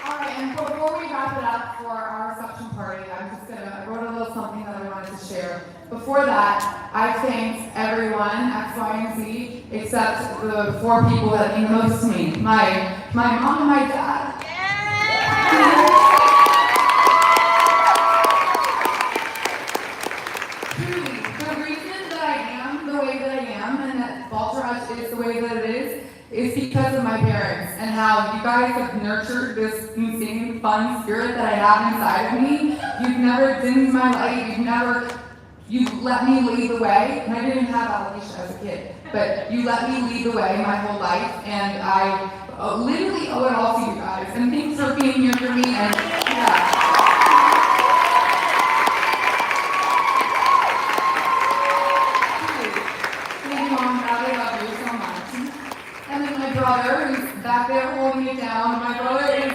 All right, and before we wrap it up for our reception party, I wrote a little something that I wanted to share. Before that, I thanked everyone, X, Y, and Z, except the 4 people that mean the most to me. My mom and my dad. Truly, the reason that I am the way that I am and that Baldtourage is the way that it is because of my parents and how you guys have nurtured this insane, fun spirit that I have inside of me. You've never dimmed my light. You've let me lead the way. And I didn't even have alopecia as a kid, but you let me lead the way my whole life, and I literally owe it all to you guys. And thanks for being here for me. And yeah. Thank you, Mom, Dad, I love you so much. And then my brother, who's back there holding me down. My brother is,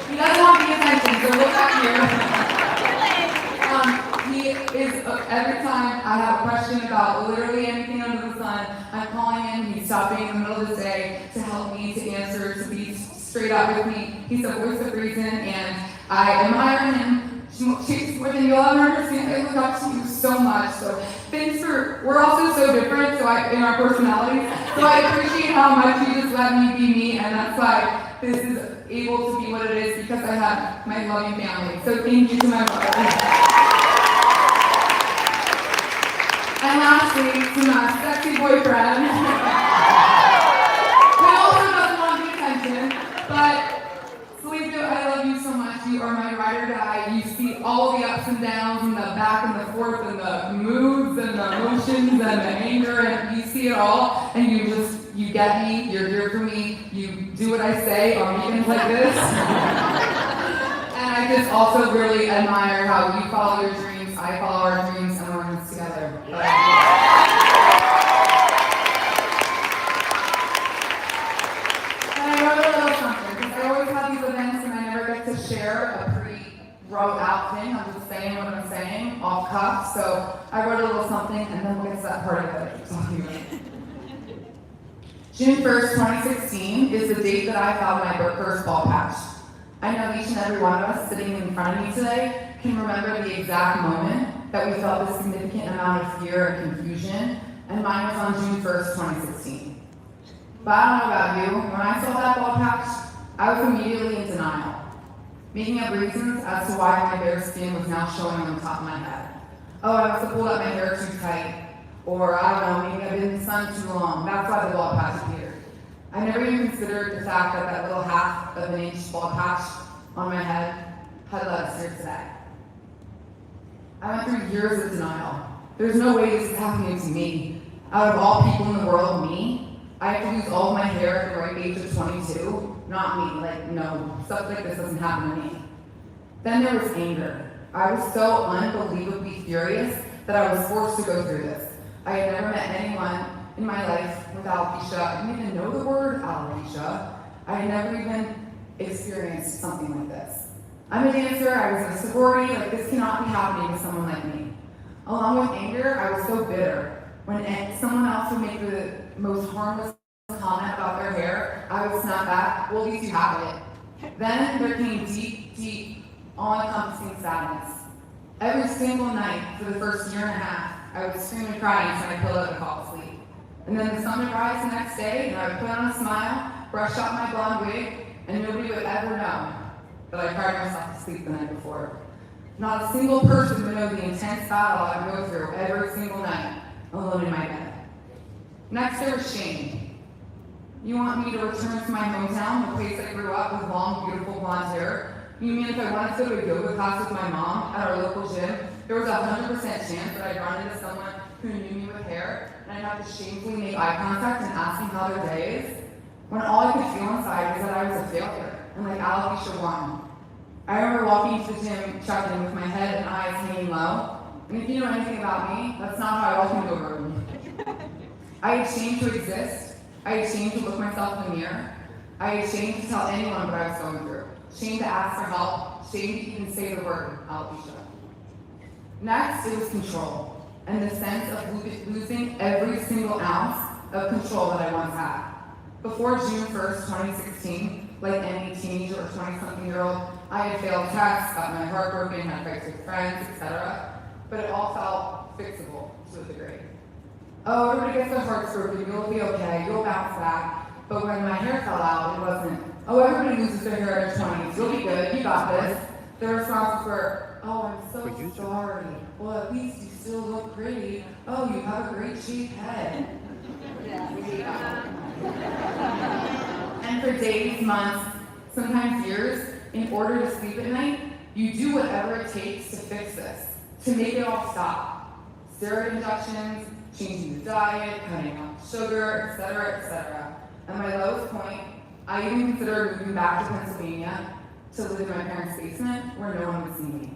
he doesn't want the attention, so look back here. He is, every time I have a question about literally anything under the sun, I'm calling him, he's stopping in the middle of the day to help me, to answer, to be straight up with me. He's a voice of reason, and I admire him more than you'll ever understand. I look up to you so much. So thanks we're also so different in our personalities. So I appreciate how much you just let me be me, and that's why this is able to be what it is, because I have my loving family. So thank you to my mother. And lastly, to my sexy boyfriend, who also doesn't want the attention, but Felipe, I love you so much. You are my ride or die. You see all the ups and downs and the back and the forth and the moods and the emotions and the anger, and you see it all, and you get me, you're here for me, you do what I say on weekends like this. And I just also really admire how you follow your dreams, I follow our dreams, and we're in this together. And I wrote a little something, because I always have these events and I never get to share a pre-wrote out thing. I'm just saying what I'm saying, off cuff. So I wrote a little something, and then we'll get to that part of it. June 1st, 2016 is the date that I found my first bald patch. I know each and every one of us sitting in front of me today can remember the exact moment that we felt this significant amount of fear and confusion, and mine was on June 1st, 2016. But I don't know about you, when I saw that bald patch, I was immediately in denial, making up reasons as to why my bare skin was now showing on the top of my head. Oh, I must have pulled up my hair too tight, or I don't know, maybe I've been in the sun too long, that's why the bald patch appeared. I never even considered the fact that that little half of an inch bald patch on my head had led us here today. I went through years of denial. There's no way this is happening to me. Out of all people in the world, me, I have to lose all of my hair at the right age of 22. Not me, no, stuff like this doesn't happen to me. Then there was anger. I was so unbelievably furious that I was forced to go through this. I had never met anyone in my life with alopecia. I didn't even know the word alopecia. I had never even experienced something like this. I'm a dancer, I was in a sorority, this cannot be happening to someone like me. Along with anger, I was so bitter. When someone else would make the most harmless comment about their hair, I would snap back, well, at least you have it. Then there came deep, deep, all-encompassing sadness. Every single night for the first year and a half, I would scream and cry until my pillow to fall asleep. And then the sun would rise the next day, and I would put on a smile, brush out my blonde wig, and nobody would ever know. that I cried myself to sleep the night before. Not a single person would know the intense battle I go through every single night, alone in my bed. Next, there was shame. You want me to return to my hometown, the place I grew up with long, beautiful blonde hair? You mean if I wanted to go to a yoga class with my mom at our local gym, there was a 100% chance that I'd run into someone who knew me with hair, and I'd have to shamefully make eye contact and ask them how their day is? When all I could feel inside was that I was a failure, and like alopecia won. I remember walking to the gym, checked in with my head and eyes hanging low, and if you know anything about me, that's not how I walk into a room. I had shame to exist. I had shame to look myself in the mirror. I had shame to tell anyone what I was going through. Shame to ask for help. Shame to even say the word alopecia. Next, it was control, and the sense of losing every single ounce of control that I once had. Before June 1st, 2016, like any teenager or 20-something-year-old, I had failed tests, got my heart broken, had fights with friends, etc. But it all felt fixable to a degree. Oh, everybody gets their hearts broken, you'll be okay, you'll bounce back. But when my hair fell out, it wasn't, oh, everybody loses their hair in their 20s, you'll be good, you got this. The responses were, oh, I'm so sorry. Well, at least you still look pretty. Oh, you have a great shaped head. And for days, months, sometimes years, in order to sleep at night, you do whatever it takes to fix this, to make it all stop. Steroid injections, changing the diet, cutting out sugar, etc., etc. At my lowest point, I even considered moving back to Pennsylvania to live in my parents' basement where no one would see me.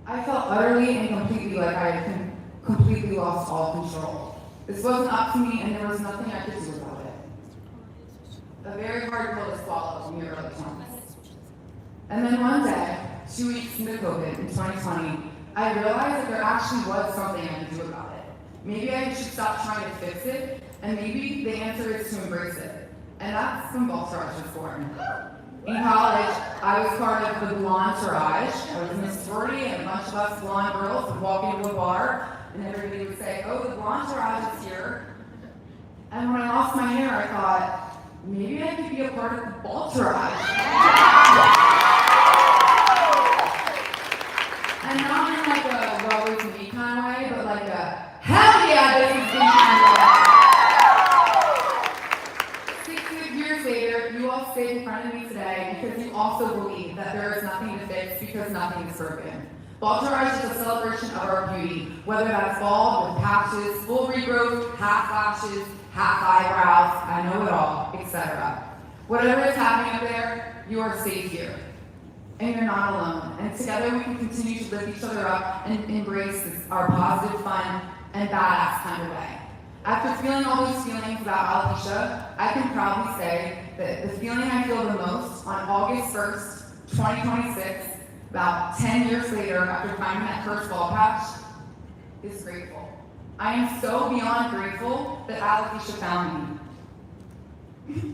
I felt utterly and completely like I had completely lost all control. This wasn't up to me and there was nothing I could do about it. A very hard pill to swallow in your early 20s. And then one day, 2 weeks into COVID in 2020, I realized that there actually was something I could do about it. Maybe I should stop trying to fix it, and maybe the answer is to embrace it. And that's when Baldtourage was born. In college, I was part of the Baldtourage. I was in a sorority, and a bunch of us blonde girls would walk into a bar, and everybody would say, oh, the Baldtourage is here. And when I lost my hair, I thought, maybe I could be a part of the Baldtourage. And not in like a woe is me kind of way, but like a hell yeah, this is me kind of way. 6 years later, you all stayed in front of me today because you also believe that there is nothing to fix because nothing is broken. Baldtourage is a celebration of our beauty, whether that's bald with patches, full regrowth, half lashes, half eyebrows, I know it all, etc. Whatever is happening up there, you are safe here. And you're not alone. And together we can continue to lift each other up and embrace our positive, fun, and badass kind of way. After feeling all those feelings about alopecia, I can proudly say that the feeling I feel the most on August 1st, 2026, about 10 years later after finding that first bald patch, is grateful. I am so beyond grateful that alopecia found me.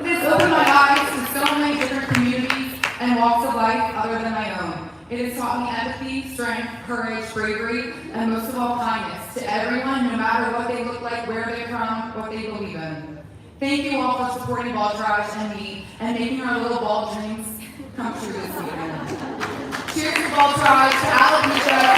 It has opened my eyes to so many different communities and walks of life other than my own. It has taught me empathy, strength, courage, bravery, and most of all kindness to everyone, no matter what they look like, where they're from, what they believe in. Thank you all for supporting Baldtourage and me, and making our little bald dreams come true this weekend. Cheers to Baldtourage, to alopecia,